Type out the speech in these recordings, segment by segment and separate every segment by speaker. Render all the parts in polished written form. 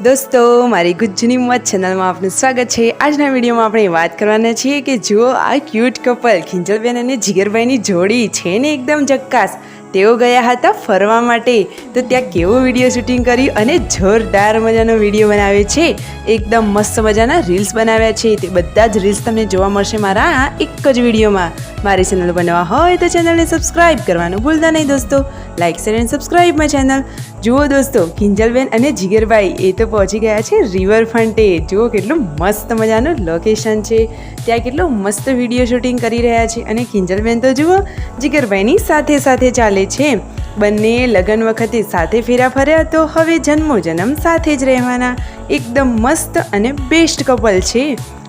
Speaker 1: દોસ્તો, મારી ગુજ્જુની મોજ ચેનલમાં આપનું સ્વાગત છે। આજના વિડીયોમાં આપણે વાત કરવાના છીએ કે જુઓ આ ક્યુટ કપલ કિંજલબેન અને જીગરભાઈની જોડી છે ને એકદમ ઝક્કાસ। તેઓ ગયા હતા ફરવા માટે, તો ત્યાં કેવો વિડીયો શૂટિંગ કર્યું અને જોરદાર મજાનો વિડીયો બનાવ્યો છે। એકદમ મસ્ત મજાના રીલ્સ બનાવ્યા છે। તે બધા જ રીલ્સ તમને જોવા મળશે મારા આ એક જ વિડીયોમાં। મારી ચેનલ બનાવવા હોય તો ચેનલને સબસ્ક્રાઈબ કરવાનું ભૂલતા નહીં દોસ્તો। Like share and subscribe my channel. જુઓ દોસ્તો, કિંજલબેન અને જીગરભાઈ એ તો પહોંચી ગયા છે રિવરફ્રન્ટે। જુઓ કેટલું મસ્ત મજાનું લોકેશન છે, ત્યાં કેટલું મસ્ત વિડીયો શૂટિંગ કરી રહ્યા છે। અને કિંજલબેન તો જુઓ જીગરભાઈની સાથે સાથે ચાલે છે। બંને લગ્ન વખતે સાથે ફેરા ફર્યા, તો હવે જન્મો જન્મ સાથે જ રહેવાના। એકદમ મસ્ત અને બેસ્ટ કપલ છે।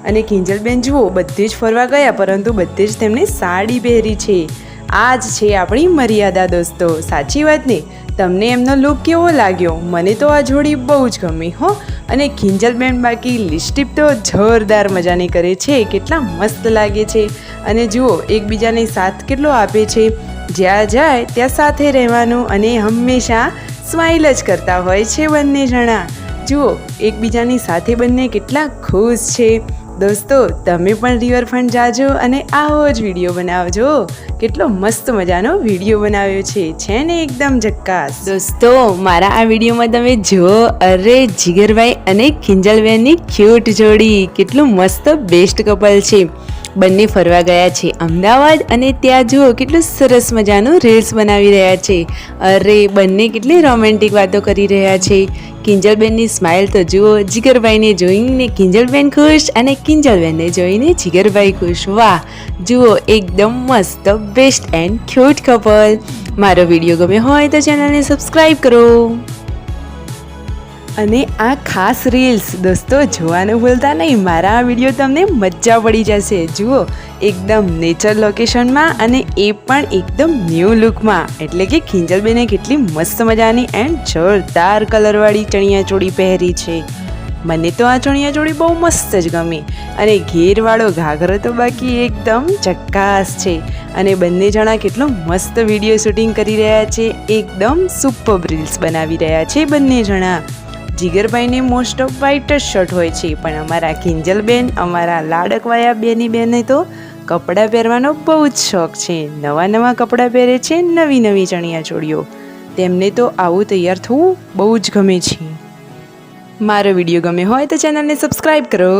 Speaker 1: અને કિંજલબેન જુઓ બધે જ ફરવા ગયા, પરંતુ બધે જ તેમણે સાડી પહેરી છે। આ જ છે આપણી મર્યાદા દોસ્તો, સાચી વાત ને? તમને એમનો લુક કેવો લાગ્યો? મને તો આ જોડી બહુ જ ગમી હો। અને કિંજલબેન બાકી લિપસ્ટિક તો જોરદાર મજાની કરે છે, કેટલા મસ્ત લાગે છે। અને જુઓ એકબીજાને સાથ કેટલો આપે છે, જ્યાં જાય ત્યાં સાથે રહેવાનું અને હંમેશા સ્માઇલ જ કરતા હોય છે બંને જણા। જુઓ એકબીજાની સાથે બંને કેટલા ખુશ છે। દોસ્તો, તમે પણ રિવરફ્રન્ટ જાજો અને આવો જ વિડીયો બનાવજો। કેટલો મસ્ત મજાનો વિડીયો બનાવ્યો છે ને એકદમ ઝક્કાસ। દોસ્તો, મારા આ વિડીયોમાં તમે જુઓ, અરે જીગરભાઈ અને કિંજલબેનની ક્યુટ જોડી, કેટલું મસ્ત બેસ્ટ કપલ છે। બંને ફરવા ગયા છે અમદાવાદ, અને ત્યાં જુઓ કેટલું સરસ મજાનું રીલ્સ બનાવી રહ્યા છે। અરે બંને કેટલી રોમેન્ટિક વાતો કરી રહ્યા છે। કિંજલબેનની સ્માઇલ તો જુઓ, જીગરભાઈને જોઈને કિંજલબેન ખુશ અને કિંજલબેનને જોઈને જીગરભાઈ ખુશ। વાહ, જુઓ એકદમ મસ્ત બેસ્ટ એન્ડ ક્યુટ કપલ। મારો વિડીયો ગમે હોય તો ચેનલને સબસ્ક્રાઈબ કરો। અને આ ખાસ રીલ્સ દોસ્તો જોવાનું ભૂલતા નહીં, મારા આ વિડીયો તમને મજા પડી જશે। જુઓ એકદમ નેચર લોકેશનમાં, અને એ પણ એકદમ ન્યૂ લુકમાં। એટલે કે કિંજલબેને કેટલી મસ્ત મજાની એન્ડ જોરદાર કલરવાળી ચણિયાચોળી પહેરી છે। મને તો આ ચણિયાચોળી બહુ મસ્ત જ ગમી। અને ઘેરવાળો ઘાઘરો તો બાકી એકદમ ઝક્કાસ છે। અને બંને જણા કેટલો મસ્ત વિડીયો શૂટિંગ કરી રહ્યા છે, એકદમ સુપર રીલ્સ બનાવી રહ્યા છે બંને જણા। જીગરભાઈને મોસ્ટ ઓફ વ્હાઇટ જ શર્ટ હોય છે, પણ અમારા કિંજલબેન, અમારા લાડકવાયા બેની બેને તો કપડાં પહેરવાનો બહુ જ શોખ છે। નવા નવા કપડાં પહેરે છે, નવી નવી ચણિયાચોળીઓ। તેમને તો આવું તૈયાર થવું બહુ જ ગમે છે। મારો વિડીયો ગમે હોય તો ચેનલને સબસ્ક્રાઈબ કરો।